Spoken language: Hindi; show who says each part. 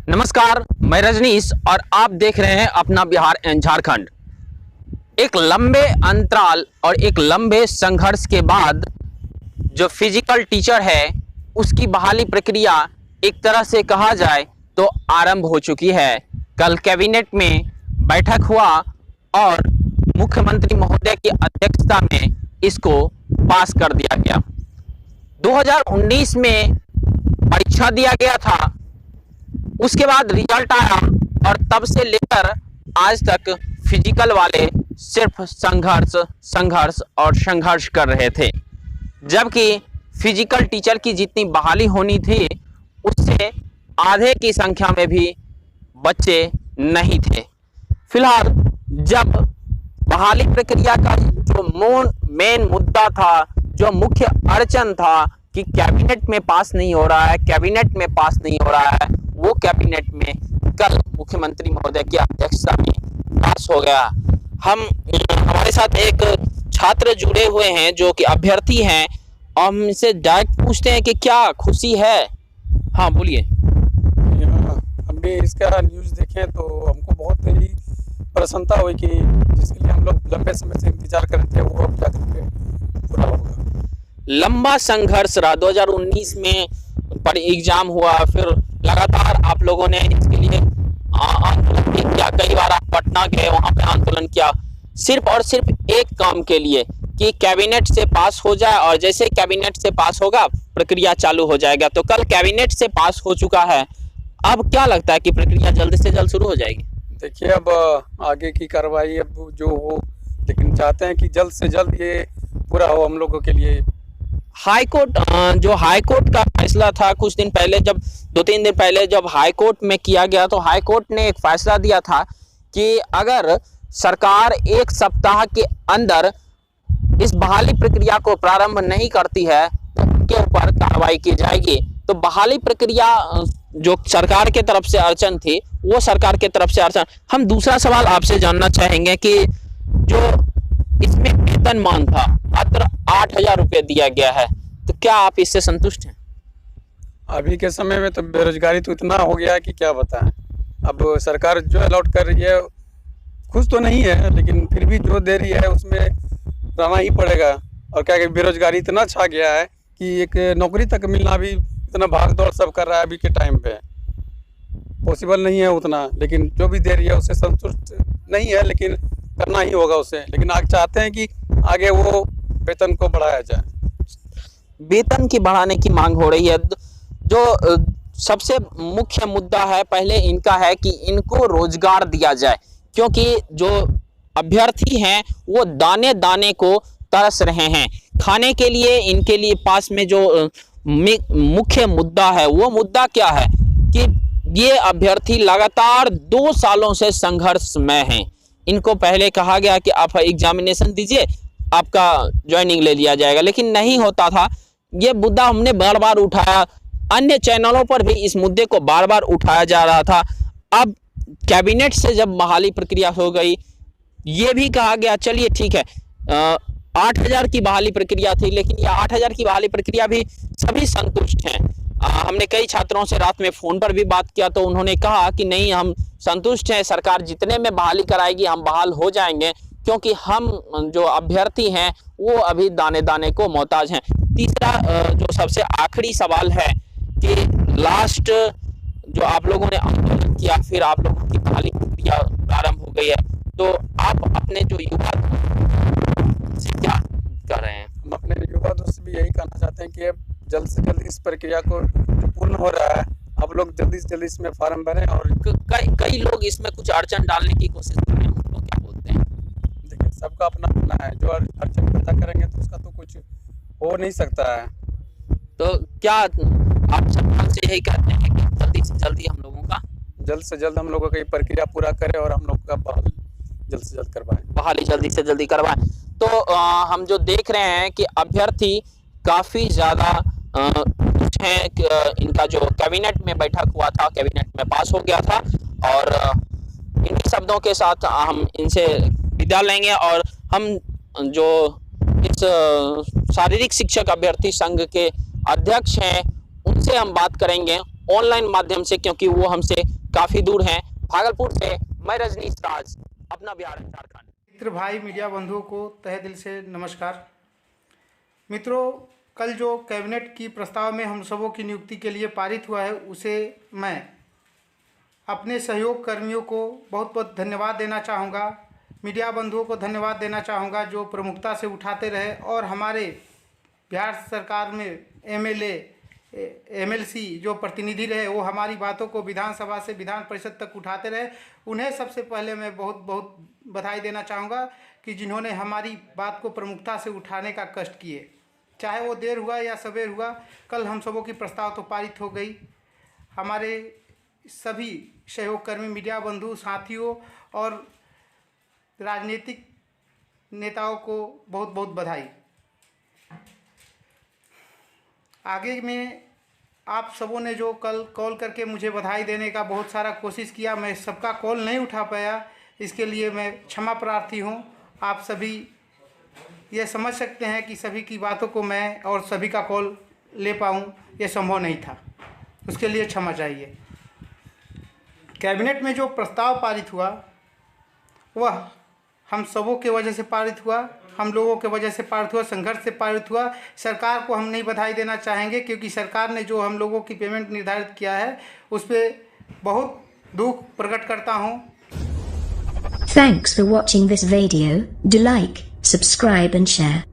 Speaker 1: नमस्कार, मैं रजनीश और आप देख रहे हैं अपना बिहार एंड झारखंड। एक लंबे अंतराल और एक लंबे संघर्ष के बाद जो फिजिकल टीचर है उसकी बहाली प्रक्रिया एक तरह से कहा जाए तो आरंभ हो चुकी है। कल कैबिनेट में बैठक हुआ और मुख्यमंत्री महोदय की अध्यक्षता में इसको पास कर दिया गया। 2019 में परीक्षा दिया गया था, उसके बाद रिजल्ट आया और तब से लेकर आज तक फिजिकल वाले सिर्फ संघर्ष और संघर्ष कर रहे थे, जबकि फिजिकल टीचर की जितनी बहाली होनी थी उससे आधे की संख्या में भी बच्चे नहीं थे। फिलहाल जब बहाली प्रक्रिया का जो मेन मुद्दा था, जो मुख्य अड़चन था कि कैबिनेट में पास नहीं हो रहा है, कैबिनेट में पास नहीं हो रहा है, वो कैबिनेट में कल मुख्यमंत्री महोदय की अध्यक्षता में पास हो गया। हमारे साथ एक छात्र जुड़े हुए हैं जो कि अभ्यर्थी हैं, और हम इनसे डायरेक्ट पूछते हैं कि क्या खुशी है। हाँ बोलिए।
Speaker 2: हमने इसका न्यूज़ देखे तो हमको बहुत ही प्रसन्नता हुई कि जिसके लिए हम लोग लंबे समय से इंतजार कर रहे थे वो अब जाकर पूरा होगा।
Speaker 1: लंबा संघर्ष रहा, 2019 में पर एग्जाम हुआ, फिर लगातार आप लोगों ने इसके लिए आंदोलन भी किया। कई बार आप पटना गए, वहां पे आंदोलन किया, सिर्फ और सिर्फ एक काम के लिए कि कैबिनेट से पास हो जाए, और जैसे कैबिनेट से पास होगा प्रक्रिया चालू हो जाएगा। तो कल कैबिनेट से पास हो चुका है, अब क्या लगता है कि प्रक्रिया जल्द से जल्द शुरू हो जाएगी?
Speaker 2: देखिए अब आगे की कार्रवाई अब जो हो, लेकिन चाहते हैं कि जल्द से जल्द ये पूरा हो हम लोगों के लिए।
Speaker 1: हाईकोर्ट जो हाईकोर्ट का फैसला था कुछ दिन पहले, जब 2-3 दिन पहले जब हाईकोर्ट में किया गया, तो हाईकोर्ट ने एक फैसला दिया था कि अगर सरकार 1 सप्ताह के अंदर इस बहाली प्रक्रिया को प्रारंभ नहीं करती है तो उनके ऊपर कार्रवाई की जाएगी। तो बहाली प्रक्रिया जो सरकार के तरफ से अड़चन थी, वो सरकार के तरफ से अड़चन। हम दूसरा सवाल आपसे जानना चाहेंगे कि जो इसमें वेतनमान था मात्र 8,000 रुपये दिया गया है, तो क्या आप इससे संतुष्ट हैं?
Speaker 2: अभी के समय में तो बेरोजगारी तो इतना हो गया है कि क्या बताएं। अब सरकार जो अलॉट कर रही है खुश तो नहीं है, लेकिन फिर भी जो दे रही है उसमें रहना ही पड़ेगा। और क्या कि बेरोजगारी इतना छा गया है कि एक नौकरी तक मिलना भी इतना भाग दौड़ सब कर रहा है अभी के टाइम पे, पॉसिबल नहीं है उतना। लेकिन जो भी दे रही है उससे संतुष्ट नहीं है, लेकिन करना ही होगा उसे। लेकिन आज चाहते हैं कि आगे वो वेतन को बढ़ाया जाए।
Speaker 1: वेतन की बढ़ाने की मांग हो रही है। जो सबसे मुख्य मुद्दा है पहले इनका है कि इनको रोजगार दिया जाए, क्योंकि जो अभ्यर्थी हैं वो दाने दाने को तरस रहे हैं खाने के लिए। इनके लिए पास में जो मुख्य मुद्दा है, वो मुद्दा क्या है कि ये अभ्यर्थी लगातार 2 सालों से संघर्ष में हैं। इनको पहले कहा गया कि आप एग्जामिनेशन दीजिए, आपका ज्वाइनिंग ले लिया जाएगा, लेकिन नहीं होता था। ये मुद्दा हमने बार बार उठाया, अन्य चैनलों पर भी इस मुद्दे को बार बार उठाया जा रहा था। अब कैबिनेट से जब बहाली प्रक्रिया हो गई, ये भी कहा गया चलिए ठीक है, 8,000 की बहाली प्रक्रिया थी, लेकिन ये 8,000 की बहाली प्रक्रिया भी सभी संतुष्ट हैं। हमने कई छात्रों से रात में फोन पर भी बात किया तो उन्होंने कहा कि नहीं, हम संतुष्ट हैं, सरकार जितने में बहाली कराएगी हम बहाल हो जाएंगे, क्योंकि हम जो अभ्यर्थी हैं वो अभी दाने दाने को मोहताज हैं। तीसरा जो सबसे आखिरी सवाल है कि लास्ट जो आप लोगों ने आंदोलन किया, फिर आप लोगों की बहाली प्रक्रिया प्रारंभ हो गई है, तो आप अपने जो युवा से क्या कर रहे हैं?
Speaker 2: हम अपने युवा दोस्त से भी यही कहना चाहते हैं कि अब जल्द से जल्द इस प्रक्रिया को जो पूर्ण हो रहा है, आप लोग जल्दी से जल्दी इसमें फार्म भरें। और
Speaker 1: कई लोग इसमें कुछ अड़चन डालने की कोशिश कर रहे हैं, उनको क्या बोलते हैं?
Speaker 2: देखिए सबका अपना अपना है, जो अड़चन पैदा करेंगे तो उसका तो कुछ हो नहीं सकता है।
Speaker 1: तो क्या आप सरकार से यही कहते हैं कि जल्दी से जल्दी हम लोगों का
Speaker 2: जल्द से जल्द हम लोगों का ये प्रक्रिया पूरा करें और हम लोग का बहाल जल्द से जल्द करवाएं,
Speaker 1: बहाली जल्दी से जल्दी करवाएं? तो हम जो देख रहे हैं कि अभ्यर्थी काफ़ी ज़्यादा कुछ हैं। इनका जो कैबिनेट में बैठक हुआ था, कैबिनेट में पास हो गया था, और इन्हीं शब्दों के साथ हम इनसे विदा लेंगे। और हम जो इस शारीरिक शिक्षक अभ्यर्थी संघ के अध्यक्ष हैं उनसे हम बात करेंगे ऑनलाइन माध्यम से, क्योंकि वो हमसे काफी दूर हैं। भागलपुर से मैं रजनीश राज, अपना बिहार झारखंड।
Speaker 3: मित्र भाई मीडिया बंधुओं को तहे दिल से नमस्कार। मित्रों, कल जो कैबिनेट की प्रस्ताव में हम सबों की नियुक्ति के लिए पारित हुआ है, उसे मैं अपने सहयोग कर्मियों को बहुत बहुत धन्यवाद देना चाहूँगा। मीडिया बंधुओं को धन्यवाद देना चाहूँगा जो प्रमुखता से उठाते रहे और हमारे बिहार सरकार में एमएलए एमएलसी जो प्रतिनिधि रहे वो हमारी बातों को विधानसभा से विधान परिषद तक उठाते रहे। उन्हें सबसे पहले मैं बहुत बहुत बधाई देना चाहूँगा कि जिन्होंने हमारी बात को प्रमुखता से उठाने का कष्ट किए, चाहे वो देर हुआ या सवेर हुआ। कल हम सबों की प्रस्ताव तो पारित हो गई। हमारे सभी सहयोगकर्मी, मीडिया बंधु, साथियों और राजनीतिक नेताओं को बहुत बहुत बधाई। आगे में आप सबों ने जो कल कॉल करके मुझे बधाई देने का बहुत सारा कोशिश किया, मैं सबका कॉल नहीं उठा पाया, इसके लिए मैं क्षमा प्रार्थी हूँ। आप सभी ये समझ सकते हैं कि सभी की बातों को मैं और सभी का कॉल ले पाऊँ ये संभव नहीं था, उसके लिए क्षमा चाहिए। कैबिनेट में जो प्रस्ताव पारित हुआ वह हम सबों के वजह से पारित हुआ, हम लोगों के वजह से पारित हुआ, संघर्ष से पारित हुआ। सरकार को हम नहीं बधाई देना चाहेंगे क्योंकि सरकार ने जो हम लोगों की पेमेंट निर्धारित किया है उस पर बहुत दुख प्रकट करता हूँ।
Speaker 4: Thanks for watching this video. Do like, subscribe and share.